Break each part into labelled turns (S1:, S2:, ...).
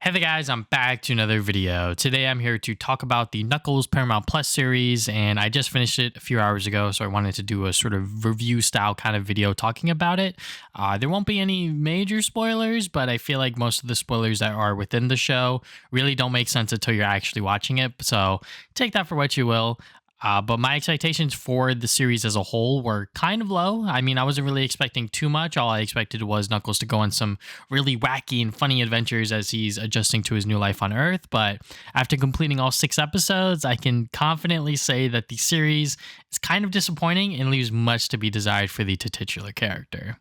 S1: Hey there guys, I'm back to another video. Today I'm here to talk about the Knuckles Paramount Plus series, and I just finished it a few hours ago, so I wanted to do a sort of review style kind of video talking about it. There won't be any major spoilers, but I feel like most of the spoilers that are within the show really don't make sense until you're actually watching it, so take that for what you will. But my expectations for the series as a whole were kind of low. I mean, I wasn't really expecting too much. All I expected was Knuckles to go on some really wacky and funny adventures as he's adjusting to his new life on Earth. But after completing all 6 episodes, I can confidently say that the series is kind of disappointing and leaves much to be desired for the titular character.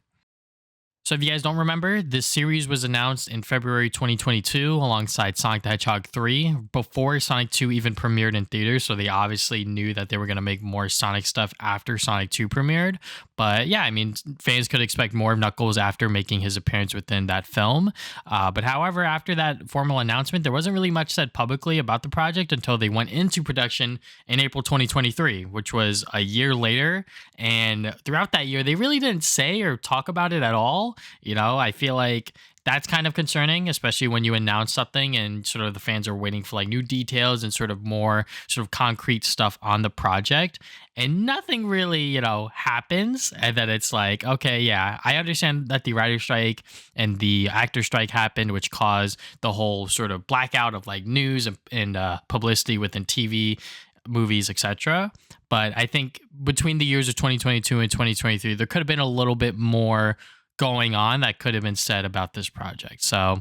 S1: So if you guys don't remember, this series was announced in February 2022 alongside Sonic the Hedgehog 3 before Sonic 2 even premiered in theaters. So they obviously knew that they were going to make more Sonic stuff after Sonic 2 premiered. But yeah, I mean, fans could expect more of Knuckles after making his appearance within that film. But however, after that formal announcement, there wasn't really much said publicly about the project until they went into production in April 2023, which was a year later. And throughout that year, they really didn't say or talk about it at all. You know, I feel like that's kind of concerning, especially when you announce something and sort of the fans are waiting for like new details and sort of more sort of concrete stuff on the project. And nothing really, happens. And then it's like, okay, yeah, I understand that the writer strike and the actor strike happened, which caused the whole sort of blackout of like news and publicity within TV, movies, etc. But I think between the years of 2022 and 2023, there could have been a little bit more going on that could have been said about this project. So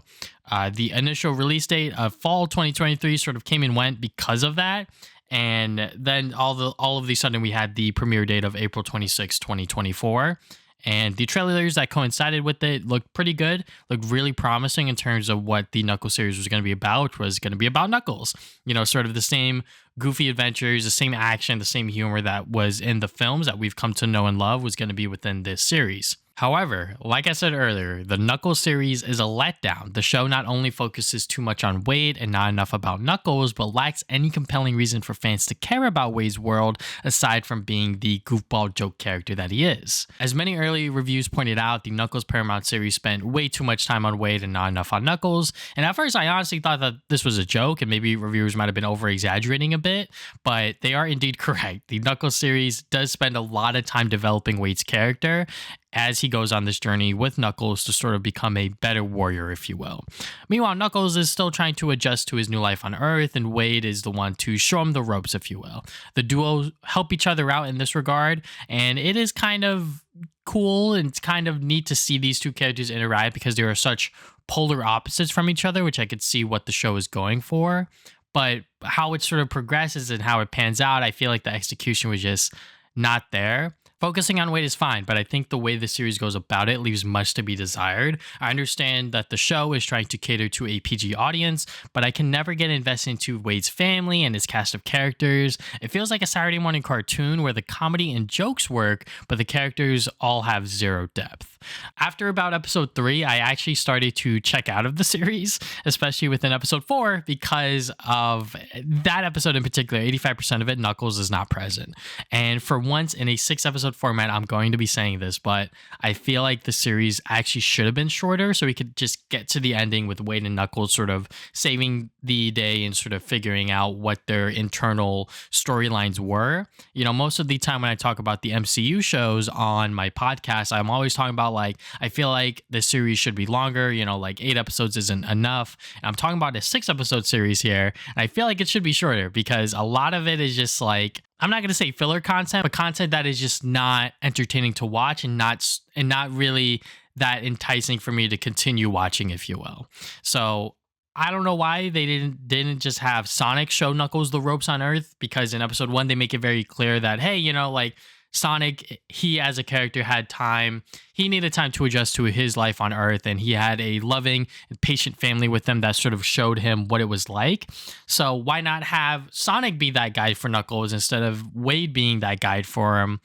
S1: the initial release date of fall 2023 sort of came and went because of that. And then all of the sudden we had the premiere date of April 26, 2024. And the trailers that coincided with it looked pretty good, looked really promising in terms of what the Knuckles series was going to be about, was going to be about Knuckles. You know, sort of the same goofy adventures, the same action, the same humor that was in the films that we've come to know and love was going to be within this series. However, like I said earlier, the Knuckles series is a letdown. The show not only focuses too much on Wade and not enough about Knuckles, but lacks any compelling reason for fans to care about Wade's world aside from being the goofball joke character that he is. As many early reviews pointed out, the Knuckles Paramount series spent way too much time on Wade and not enough on Knuckles. And at first, I honestly thought that this was a joke and maybe reviewers might have been over-exaggerating a bit, but they are indeed correct. The Knuckles series does spend a lot of time developing Wade's character as he goes on this journey with Knuckles to sort of become a better warrior, if you will. Meanwhile, Knuckles is still trying to adjust to his new life on Earth, and Wade is the one to show him the ropes, if you will. The duo help each other out in this regard, and it is kind of cool and it's kind of neat to see these two characters interact because they are such polar opposites from each other, which I could see what the show is going for. But how it sort of progresses and how it pans out, I feel like the execution was just not there. Focusing on Wade is fine, but I think the way the series goes about it leaves much to be desired. I understand that the show is trying to cater to a PG audience, but I can never get invested into Wade's family and his cast of characters. It feels like a Saturday morning cartoon where the comedy and jokes work, but the characters all have zero depth. After about episode 3, I actually started to check out of the series, especially within episode 4, because of that episode in particular. 85% of it, Knuckles is not present. And for once in a 6-episode format, I'm going to be saying this, but I feel like the series actually should have been shorter so we could just get to the ending with Wade and Knuckles sort of saving the day and sort of figuring out what their internal storylines were. You know, most of the time when I talk about the MCU shows on my podcast, I'm always talking about like, I feel like the series should be longer, like 8 episodes isn't enough. And I'm talking about a 6-episode series here, and I feel like it should be shorter because a lot of it is just like, I'm not going to say filler content, but content that is just not entertaining to watch and not really that enticing for me to continue watching, if you will. So I don't know why they didn't just have Sonic show Knuckles the ropes on Earth, because in episode 1 they make it very clear that, hey, like Sonic, he as a character had time. He needed time to adjust to his life on Earth, and he had a loving and patient family with him that sort of showed him what it was like. So why not have Sonic be that guide for Knuckles instead of Wade being that guide for him?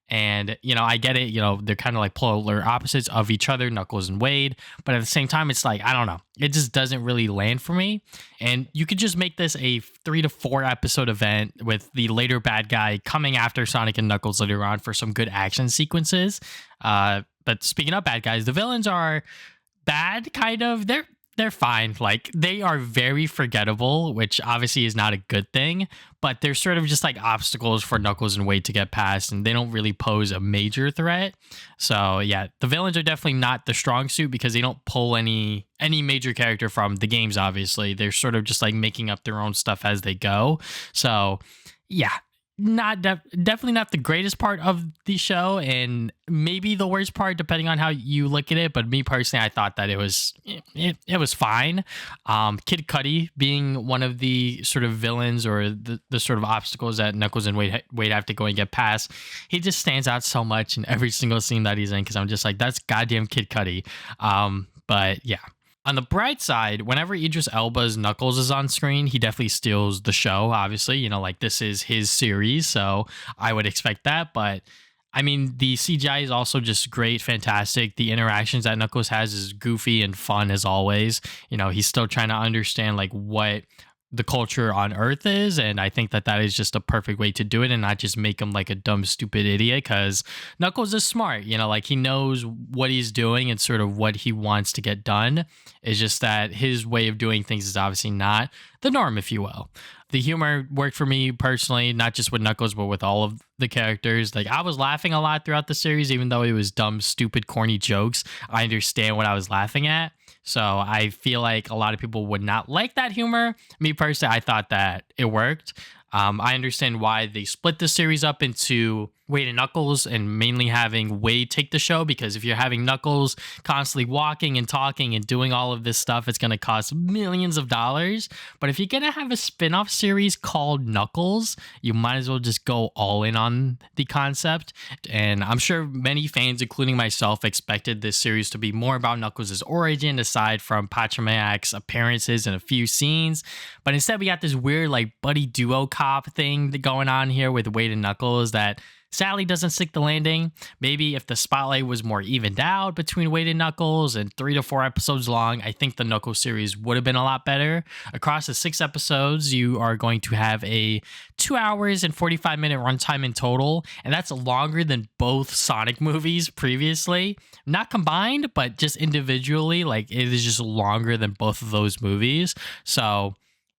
S1: And, I get it, they're kind of like polar opposites of each other, Knuckles and Wade. But at the same time, it's like, I don't know. It just doesn't really land for me. And you could just make this a 3 to 4 episode event with the later bad guy coming after Sonic and Knuckles later on for some good action sequences. But speaking of bad guys, the villains are bad, kind of. they're fine. Like they are very forgettable, which obviously is not a good thing, but they're sort of just like obstacles for Knuckles and Wade to get past, and they don't really pose a major threat. So yeah, the villains are definitely not the strong suit because they don't pull any major character from the games, obviously. They're sort of just like making up their own stuff as they go. So yeah, definitely not the greatest part of the show, and maybe the worst part depending on how you look at it. But me personally, I thought that it was fine. Kid Cudi being one of the sort of villains or the sort of obstacles that Knuckles and Wade have to go and get past, he just stands out so much in every single scene that he's in, because I'm just like, that's goddamn Kid Cudi. But yeah. On the bright side, whenever Idris Elba's Knuckles is on screen, he definitely steals the show, obviously. You know, like this is his series, so I would expect that. But I mean, the CGI is also just great, fantastic. The interactions that Knuckles has is goofy and fun as always. You know, he's still trying to understand like what the culture on Earth is, and I think that is just a perfect way to do it and not just make him like a dumb stupid idiot, because Knuckles is smart, you know, like he knows what he's doing and sort of what he wants to get done. It's just that his way of doing things is obviously not the norm, if you will. The humor worked for me personally, not just with Knuckles, but with all of the characters. Like I was laughing a lot throughout the series, even though it was dumb, stupid, corny jokes. I understand what I was laughing at. So I feel like a lot of people would not like that humor. Me personally, I thought that it worked. I understand why they split the series up into Wade and Knuckles and mainly having Wade take the show, because if you're having Knuckles constantly walking and talking and doing all of this stuff, it's going to cost millions of dollars. But if you're going to have a spin-off series called Knuckles, you might as well just go all in on the concept. And I'm sure many fans, including myself, expected this series to be more about Knuckles' origin aside from Pachamayak's appearances in a few scenes. But instead we got this weird like buddy duo cop thing going on here with Wade and Knuckles that sadly doesn't stick the landing. Maybe if the spotlight was more evened out between Wade and Knuckles and 3 to 4 episodes long, I think the Knuckles series would have been a lot better. Across the 6 episodes, you are going to have a 2 hours and 45-minute runtime in total, and that's longer than both Sonic movies previously. Not combined, but just individually, like it is just longer than both of those movies.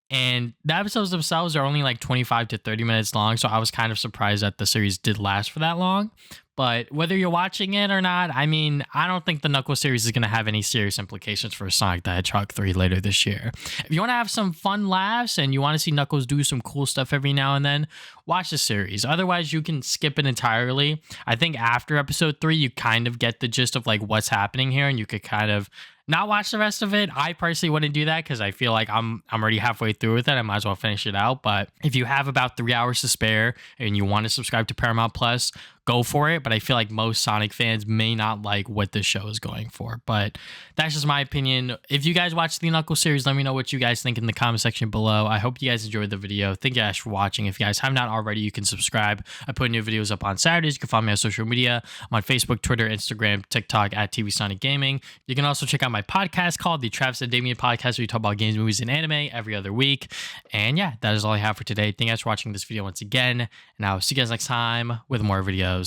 S1: And the episodes themselves are only like 25 to 30 minutes long, so I was kind of surprised that the series did last for that long. But whether you're watching it or not, I mean, I don't think the Knuckles series is going to have any serious implications for Sonic the Hedgehog 3 later this year. If you want to have some fun laughs and you want to see Knuckles do some cool stuff every now and then, watch the series. Otherwise, you can skip it entirely. I think after episode 3, you kind of get the gist of like what's happening here, and you could kind of not watch the rest of it. I personally wouldn't do that because I feel like I'm already halfway through with it. I might as well finish it out. But if you have about 3 hours to spare and you want to subscribe to Paramount Plus, go for it. But I feel like most Sonic fans may not like what this show is going for. But that's just my opinion. If you guys watch the Knuckles series, let me know what you guys think in the comment section below. I hope you guys enjoyed the video. Thank you guys for watching. If you guys have not already, you can subscribe. I put new videos up on Saturdays. You can follow me on social media. I'm on Facebook, Twitter, Instagram, TikTok at TV Sonic Gaming. You can also check out my podcast called the Travis and Damien Podcast, where we talk about games, movies, and anime every other week. And yeah, that is all I have for today. Thank you guys for watching this video once again. And I'll see you guys next time with more videos.